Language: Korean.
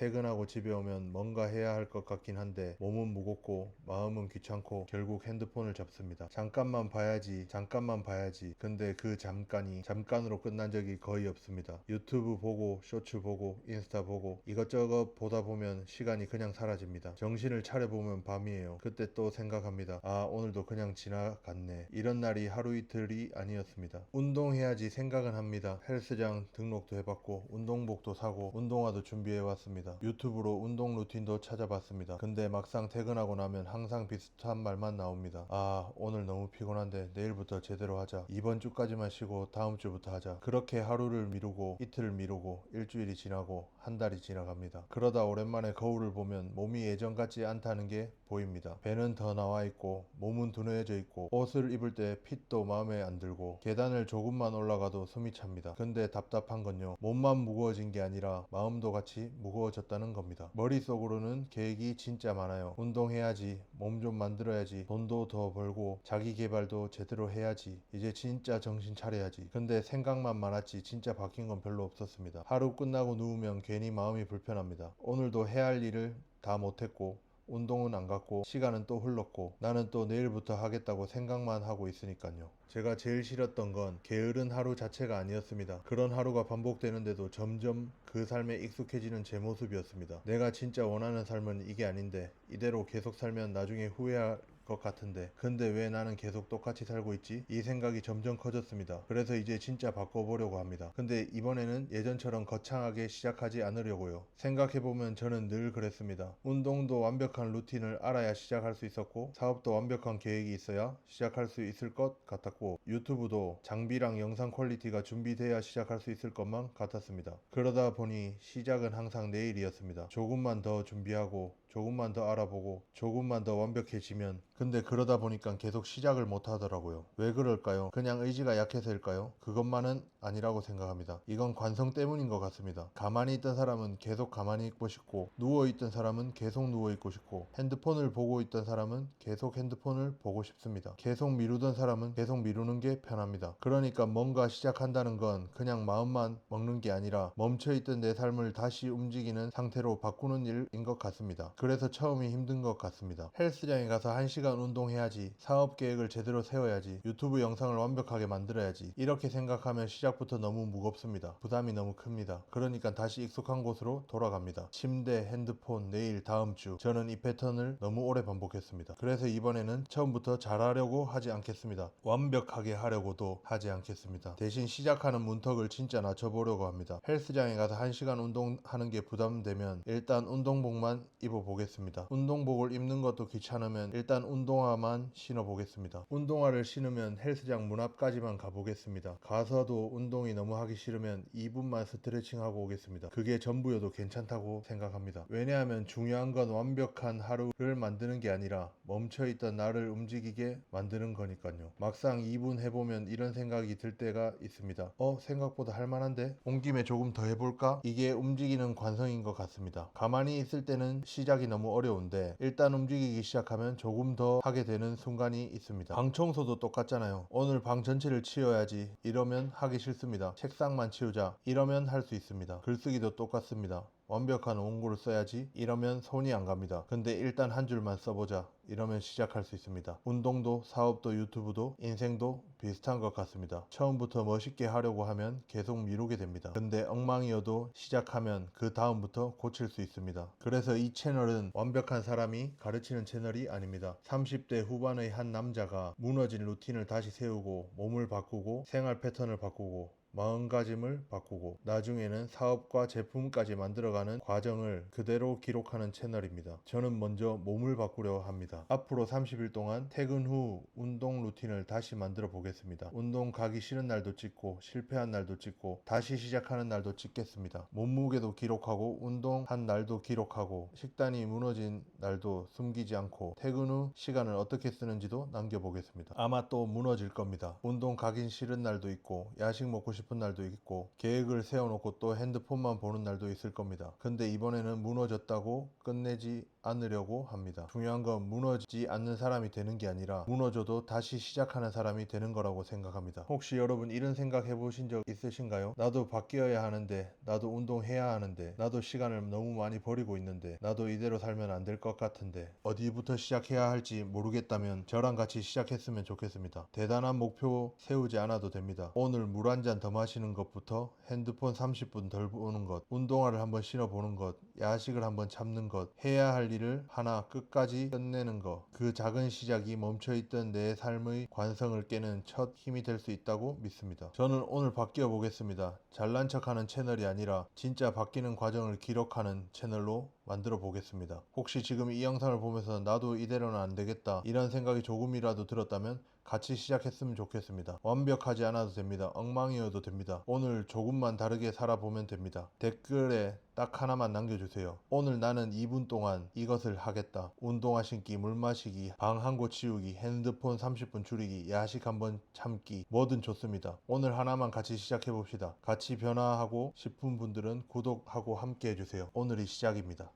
퇴근하고 집에 오면 뭔가 해야 할 것 같긴 한데 몸은 무겁고 마음은 귀찮고 결국 핸드폰을 잡습니다. 잠깐만 봐야지 잠깐만 봐야지. 근데 그 잠깐이 잠깐으로 끝난 적이 거의 없습니다. 유튜브 보고 쇼츠 보고 인스타 보고 이것저것 보다 보면 시간이 그냥 사라집니다. 정신을 차려보면 밤이에요. 그때 또 생각합니다. 아, 오늘도 그냥 지나갔네. 이런 날이 하루 이틀이 아니었습니다. 운동해야지 생각은 합니다. 헬스장 등록도 해봤고 운동복도 사고 운동화도 준비해왔습니다. 유튜브로 운동 루틴도 찾아봤습니다. 근데 막상 퇴근하고 나면 항상 비슷한 말만 나옵니다. 아, 오늘 너무 피곤한데 내일부터 제대로 하자. 이번 주까지만 쉬고 다음 주부터 하자. 그렇게 하루를 미루고 이틀을 미루고 일주일이 지나고 한 달이 지나갑니다. 그러다 오랜만에 거울을 보면 몸이 예전 같지 않다는 게 보입니다. 배는 더 나와 있고 몸은 둔해져 있고 옷을 입을 때 핏도 마음에 안 들고 계단을 조금만 올라가도 숨이 찹니다. 근데 답답한 건요, 몸만 무거워진 게 아니라 마음도 같이 무거워졌다는 겁니다. 머릿속으로는 계획이 진짜 많아요. 운동해야지, 몸 좀 만들어야지, 돈도 더 벌고 자기 개발도 제대로 해야지, 이제 진짜 정신 차려야지. 근데 생각만 많았지 진짜 바뀐 건 별로 없었습니다. 하루 끝나고 누우면 괜히 마음이 불편합니다. 오늘도 해야 할 일을 다 못했고 운동은 안 갔고 시간은 또 흘렀고 나는 또 내일부터 하겠다고 생각만 하고 있으니까요. 제가 제일 싫었던 건 게으른 하루 자체가 아니었습니다. 그런 하루가 반복되는데도 점점 그 삶에 익숙해지는 제 모습이었습니다. 내가 진짜 원하는 삶은 이게 아닌데 이대로 계속 살면 나중에 후회할 것 같은데 근데 왜 나는 계속 똑같이 살고 있지? 이 생각이 점점 커졌습니다. 그래서 이제 진짜 바꿔보려고 합니다. 근데 이번에는 예전처럼 거창하게 시작하지 않으려고요. 생각해보면 저는 늘 그랬습니다. 운동도 완벽한 루틴을 알아야 시작할 수 있었고 사업도 완벽한 계획이 있어야 시작할 수 있을 것 같았고 유튜브도 장비랑 영상 퀄리티가 준비돼야 시작할 수 있을 것만 같았습니다. 그러다 보니 시작은 항상 내일이었습니다. 조금만 더 준비하고 조금만 더 알아보고 조금만 더 완벽해지면. 근데 그러다 보니까 계속 시작을 못 하더라고요. 왜 그럴까요? 그냥 의지가 약해서일까요? 그것만은 아니라고 생각합니다. 이건 관성 때문인 것 같습니다. 가만히 있던 사람은 계속 가만히 있고 싶고 누워있던 사람은 계속 누워있고 싶고 핸드폰을 보고 있던 사람은 계속 핸드폰을 보고 싶습니다. 계속 미루던 사람은 계속 미루는 게 편합니다. 그러니까 뭔가 시작한다는 건 그냥 마음만 먹는 게 아니라 멈춰있던 내 삶을 다시 움직이는 상태로 바꾸는 일인 것 같습니다. 그래서 처음이 힘든 것 같습니다. 헬스장에 가서 1시간 운동해야지, 사업 계획을 제대로 세워야지, 유튜브 영상을 완벽하게 만들어야지, 이렇게 생각하면 시작부터 너무 무겁습니다. 부담이 너무 큽니다. 그러니까 다시 익숙한 곳으로 돌아갑니다. 침대, 핸드폰, 내일, 다음 주. 저는 이 패턴을 너무 오래 반복했습니다. 그래서 이번에는 처음부터 잘하려고 하지 않겠습니다. 완벽하게 하려고도 하지 않겠습니다. 대신 시작하는 문턱을 진짜 낮춰보려고 합니다. 헬스장에 가서 1시간 운동하는 게 부담되면 일단 운동복만 입어보겠습니다. 운동복을 입는 것도 귀찮으면 일단 운동화만 신어보겠습니다. 운동화를 신으면 헬스장 문 앞까지만 가보겠습니다. 가서도 운동이 너무 하기 싫으면 2분만 스트레칭하고 오겠습니다. 그게 전부여도 괜찮다고 생각합니다. 왜냐하면 중요한 건 완벽한 하루를 만드는 게 아니라 멈춰있던 나를 움직이게 만드는 거니까요. 막상 2분 해보면 이런 생각이 들 때가 있습니다. 생각보다 할만한데? 온 김에 조금 더 해볼까? 이게 움직이는 관성인 것 같습니다. 가만히 있을 때는 시작이 너무 어려운데 일단 움직이기 시작하면 조금 더 하게 되는 순간이 있습니다. 방 청소도 똑같잖아요. 오늘 방 전체를 치워야지 이러면 하기 싫습니다. 책상만 치우자 이러면 할 수 있습니다. 글쓰기도 똑같습니다. 완벽한 원고를 써야지 이러면 손이 안 갑니다. 근데 일단 한 줄만 써보자 이러면 시작할 수 있습니다. 운동도 사업도 유튜브도 인생도 비슷한 것 같습니다. 처음부터 멋있게 하려고 하면 계속 미루게 됩니다. 근데 엉망이어도 시작하면 그 다음부터 고칠 수 있습니다. 그래서 이 채널은 완벽한 사람이 가르치는 채널이 아닙니다. 30대 후반의 한 남자가 무너진 루틴을 다시 세우고 몸을 바꾸고 생활 패턴을 바꾸고 마음가짐을 바꾸고 나중에는 사업과 제품까지 만들어가는 과정을 그대로 기록하는 채널입니다. 저는 먼저 몸을 바꾸려 합니다. 앞으로 30일 동안 퇴근 후 운동 루틴을 다시 만들어 보겠습니다. 운동 가기 싫은 날도 찍고 실패한 날도 찍고 다시 시작하는 날도 찍겠습니다. 몸무게도 기록하고 운동한 날도 기록하고 식단이 무너진 날도 숨기지 않고 퇴근 후 시간을 어떻게 쓰는지도 남겨보겠습니다. 아마 또 무너질 겁니다. 운동 가긴 싫은 날도 있고 야식 먹고 싶은 싶은 날도 있고 계획을 세워놓고 또 핸드폰만 보는 날도 있을 겁니다. 근데 이번에는 무너졌다고 끝내지 않으려고 합니다. 중요한 건 무너지지 않는 사람이 되는 게 아니라 무너져도 다시 시작하는 사람이 되는 거라고 생각합니다. 혹시 여러분 이런 생각 해보신 적 있으신가요? 나도 바뀌어야 하는데, 나도 운동해야 하는데, 나도 시간을 너무 많이 버리고 있는데, 나도 이대로 살면 안 될 것 같은데, 어디부터 시작해야 할지 모르겠다면 저랑 같이 시작했으면 좋겠습니다. 대단한 목표 세우지 않아도 됩니다. 오늘 물 한 잔 더 마시는 것부터 핸드폰 30분 덜 보는 것, 운동화를 한번 신어보는 것, 야식을 한번 참는 것, 해야 할 일을 하나 끝까지 끝내는 것, 그 작은 시작이 멈춰있던 내 삶의 관성을 깨는 첫 힘이 될 수 있다고 믿습니다. 저는 오늘 바뀌어 보겠습니다. 잘난 척하는 채널이 아니라 진짜 바뀌는 과정을 기록하는 채널로 만들어 보겠습니다. 혹시 지금 이 영상을 보면서 나도 이대로는 안 되겠다 이런 생각이 조금이라도 들었다면 같이 시작했으면 좋겠습니다. 완벽하지 않아도 됩니다. 엉망이어도 됩니다. 오늘 조금만 다르게 살아보면 됩니다. 댓글에 딱 하나만 남겨주세요. 오늘 나는 2분 동안 이것을 하겠다. 운동화 신기, 물 마시기, 방 한 곳 치우기, 핸드폰 30분 줄이기, 야식 한번 참기, 뭐든 좋습니다. 오늘 하나만 같이 시작해봅시다. 같이 변화하고 싶은 분들은 구독하고 함께 해주세요. 오늘이 시작입니다.